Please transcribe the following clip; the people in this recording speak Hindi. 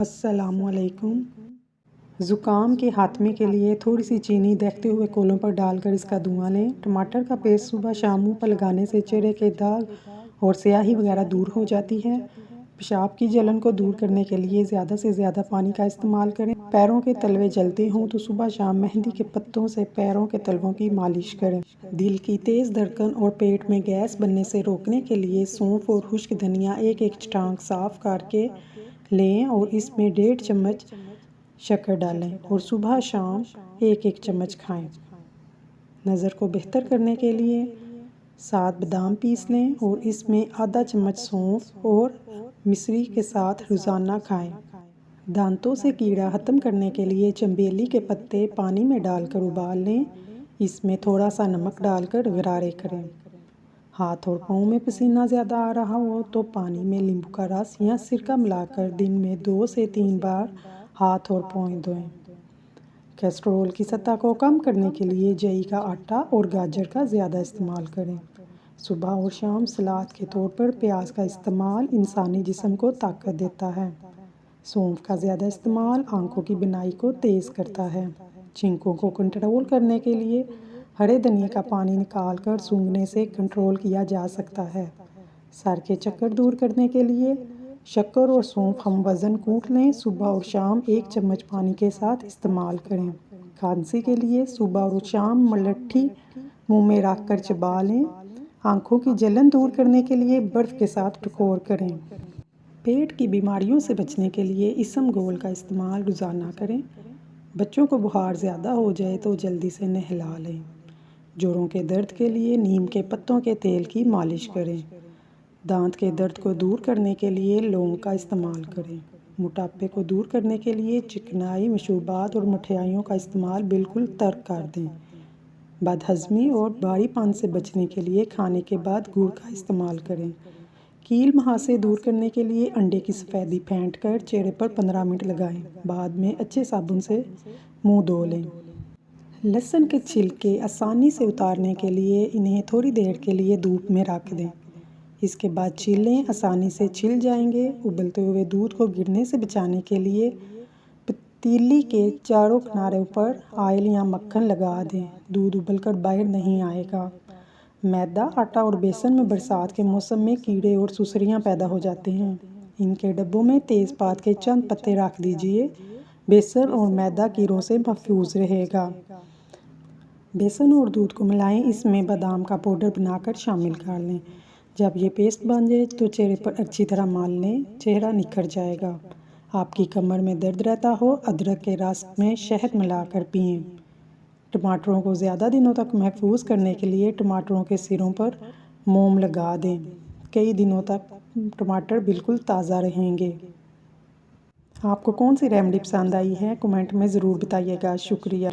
अस्सलामुअलैकुम। ज़ुकाम के खात्मे के लिए थोड़ी सी चीनी दहकते हुए कोलों पर डालकर इसका धुआं लें। टमाटर का पेस्ट सुबह शाम मुँह पर लगाने से चेहरे के दाग और स्याही वगैरह दूर हो जाती है। पेशाब की जलन को दूर करने के लिए ज़्यादा से ज़्यादा पानी का इस्तेमाल करें। पैरों के तलवे जलते हों तो सुबह शाम मेहंदी के पत्तों से पैरों के तलवों की मालिश करें। दिल की तेज़ धड़कन और पेट में गैस बनने से रोकने के लिए सौंफ और खुश्क धनिया एक टांक साफ़ करके लें और इसमें 1.5 चम्मच शक्कर डालें और सुबह शाम एक चम्मच खाएं। नज़र को बेहतर करने के लिए 7 बादाम पीस लें और इसमें आधा चम्मच सौंफ और मिश्री के साथ रोज़ाना खाएं। दांतों से कीड़ा ख़त्म करने के लिए चंबेली के पत्ते पानी में डालकर उबाल लें। इसमें थोड़ा सा नमक डालकर गरारे करें। हाथ और पाँव में पसीना ज़्यादा आ रहा हो तो पानी में नींबू का रस या सिरका मिलाकर दिन में 2 से 3 बार हाथ और पाँव धोएं। कोलेस्ट्रॉल की सतह को कम करने के लिए जई का आटा और गाजर का ज़्यादा इस्तेमाल करें। सुबह और शाम सलाद के तौर पर प्याज का इस्तेमाल इंसानी जिस्म को ताकत देता है। सौंफ का ज़्यादा इस्तेमाल आंखों की बिनाई को तेज़ करता है। छींकों को कंट्रोल करने के लिए हरे धनिए का पानी निकालकर सूंघने से कंट्रोल किया जा सकता है। सर के चक्कर दूर करने के लिए शक्कर और सौंफ हम वज़न कूट लें। सुबह और शाम 1 चम्मच पानी के साथ इस्तेमाल करें। खांसी के लिए सुबह और शाम मलट्ठी मुंह में रखकर चबा लें। आंखों की जलन दूर करने के लिए बर्फ़ के साथ टकोर करें। पेट की बीमारियों से बचने के लिए इसबगोल का इस्तेमाल रोज़ाना करें। बच्चों को बुखार ज़्यादा हो जाए तो जल्दी से नहला लें। जोड़ों के दर्द के लिए नीम के पत्तों के तेल की मालिश करें। दांत के दर्द को दूर करने के लिए लौंग का इस्तेमाल करें। मोटापे को दूर करने के लिए चिकनाई, मशरूबात और मिठाइयों का इस्तेमाल बिल्कुल तर्क कर दें। बदहज़मी और भारीपन से बचने के लिए खाने के बाद गुड़ का इस्तेमाल करें। कील मुहासे दूर करने के लिए अंडे की सफ़ेदी फेंटकर चेहरे पर 15 मिनट लगाएं। बाद में अच्छे साबुन से मुंह धो लें। लहसुन के छिलके आसानी से उतारने के लिए इन्हें थोड़ी देर के लिए धूप में रख दें। इसके बाद छीलें, आसानी से छिल जाएंगे। उबलते हुए दूध को गिरने से बचाने के लिए पतीली के चारों किनारों पर ऑयल या मक्खन लगा दें। दूध उबलकर बाहर नहीं आएगा। मैदा, आटा और बेसन में बरसात के मौसम में कीड़े और सुसरियां पैदा हो जाते हैं। इनके डब्बों में तेज़पात के चंद पत्ते रख दीजिए। बेसन और मैदा कीड़ों से महफूज रहेगा। बेसन और दूध को मिलाएं। इसमें बादाम का पाउडर बनाकर शामिल कर लें। जब ये पेस्ट बन जाए तो चेहरे पर अच्छी तरह माल लें। चेहरा निखर जाएगा। आपकी कमर में दर्द रहता हो, अदरक के रस में शहद मिलाकर पिएं। टमाटरों को ज़्यादा दिनों तक महफूज करने के लिए टमाटरों के सिरों पर मोम लगा दें। कई दिनों तक टमाटर बिल्कुल ताज़ा रहेंगे। आपको कौन सी रेमेडी पसंद आई है कमेंट में ज़रूर बताइएगा। शुक्रिया।